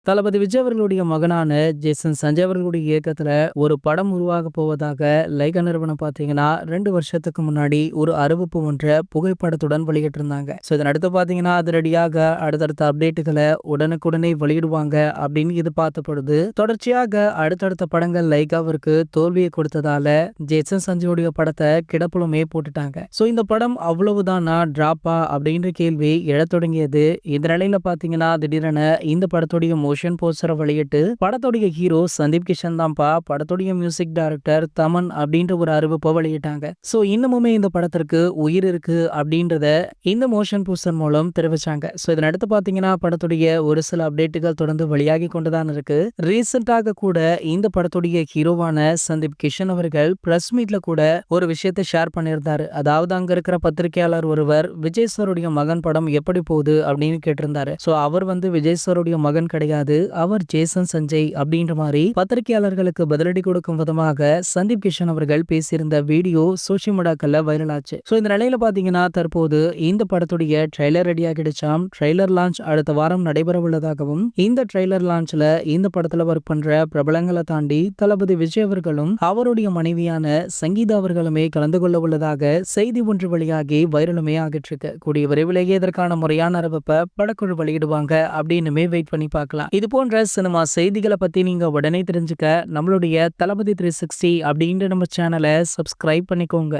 தளபதி விஜய் அவர்களுடைய மகனான ஜேசன் சஞ்சய் அவர்களுடைய இயக்கத்துல ஒரு படம் உருவாக போவதாக லைகா நிறுவனம் பாத்தீங்கன்னா 2 வருஷத்துக்கு முன்னாடி ஒரு அறிவிப்பு ஒன்ற புகைப்படத்துடன் வெளியிட்டிருந்தாங்க. இதன் அடுத்து பாத்தீங்கன்னா அதிரடியாக அடுத்தடுத்த அப்டேட்டுகளை உடனுக்குடனே வெளியிடுவாங்க அப்படின்னு எதிர்பார்த்தப்படுது. தொடர்ச்சியாக அடுத்தடுத்த படங்கள் லைகாவிற்கு தோல்வியை கொடுத்ததால ஜேசன் சஞ்சயோடைய படத்தை கிடப்புலமே போட்டுட்டாங்க. இந்த படம் அவ்வளவுதானா டிராப்பா அப்படின்ற கேள்வி எழத் தொடங்கியது. இந்த நிலையில பாத்தீங்கன்னா திடீரென இந்த படத்துடைய மோஷன் போஸ்டரை வெளியிட்டு படத்துடைய ஹீரோ சந்தீப் கிஷன் தான்ப்பா படத்துடைய மியூசிக் டைரக்டர் தமன் அப்படின்ற ஒரு அறிவிப்பை வெளியிட்டாங்க. இன்னமுமே இந்த படத்திற்கு உயிர் இருக்கு அப்படின்றத இந்த மோஷன் போஸ்டர் மூலம் தெரிவிச்சாங்க. இதனடுத்து பாத்தீங்கன்னா படத்துடைய ஒரு சில அப்டேட்டுகள் தொடர்ந்து வெளியாகி கொண்டுதான் இருக்கு. ரீசெண்டாக கூட இந்த படத்துடைய ஹீரோவான சந்தீப் கிஷன் அவர்கள் பிரஸ் மீட்ல கூட ஒரு விஷயத்தை ஷேர் பண்ணியிருந்தாரு. அதாவது அங்க இருக்கிற பத்திரிகையாளர் ஒருவர் விஜய் சாருடைய மகன் படம் எப்படி போகுது அப்படின்னு கேட்டிருந்தாரு. அவர் விஜய் சாருடைய மகன் கிடையாது, அவர் ஜேசன் சஞ்சய் அப்படின்ற மாதிரி பத்திரிகையாளர்களுக்கு பதிலடி கொடுக்கும் விதமாக சந்தீப் கிஷன் அவர்கள் பேசியிருந்த வீடியோ சோசியல் மீடியாக்கள்ல வைரல் ஆச்சு. இந்த நிலையில பாத்தீங்கன்னா தற்போது இந்த படத்துடைய ட்ரெய்லர் ரெடி ஆகிடுச்சாம். ட்ரெய்லர் லான்ச் அடுத்த வாரம் நடைபெற உள்ளதாகவும் இந்த ட்ரெய்லர் லான்ச்ல இந்த படத்துல ஒர்க் பண்ற பிரபலங்களை தாண்டி தளபதி விஜய் அவர்களும் அவருடைய மனைவியான சங்கீதா அவர்களுமே கலந்து கொள்ள உள்ளதாக செய்தி ஒன்று வெளியாகி வைரலுமே ஆகிட்டு இருக்கு. கூடிய விரைவிலேயே இதற்கான முறையான அறிவிப்பை படக்குழு வெளியிடுவாங்க அப்படின்னுமே வெயிட் பண்ணி பார்க்கலாம். இது போன்ற சினிமா செய்திகளை பத்தி நீங்க உடனே தெரிஞ்சுக்க நம்மளுடைய தளபதி 360 அப்படின்ற நம்ம சேனலை சப்ஸ்கிரைப் பண்ணிக்கோங்க.